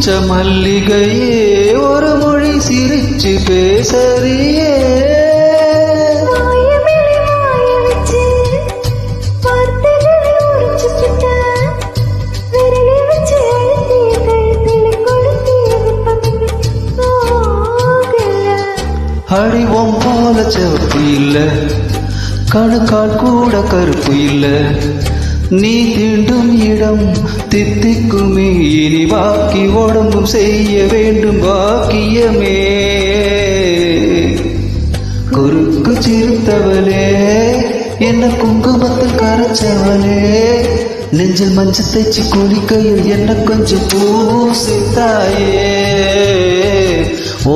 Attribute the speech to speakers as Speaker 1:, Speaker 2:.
Speaker 1: பூச்ச மல்லிகையே ஒரு மொழி சிரிச்சு பேசறியே. அடிவோம் போல செவப்பு இல்ல, கணுக்கால் கூட கருப்பு இல்ல, நீ தீண்டும் இடம் தித்திக்குமே, இனி பாக்கி உடம்பும் செய்ய வேண்டும் பாக்கியமே. குறுக்கு சிறுத்தவளே, என்ன குங்குமத்தில் கரைச்சவளே, நெஞ்சில் மஞ்சள் தைச்சு குளிக்கையில் என்ன கொஞ்சம் பூசித்தாயே. ஓ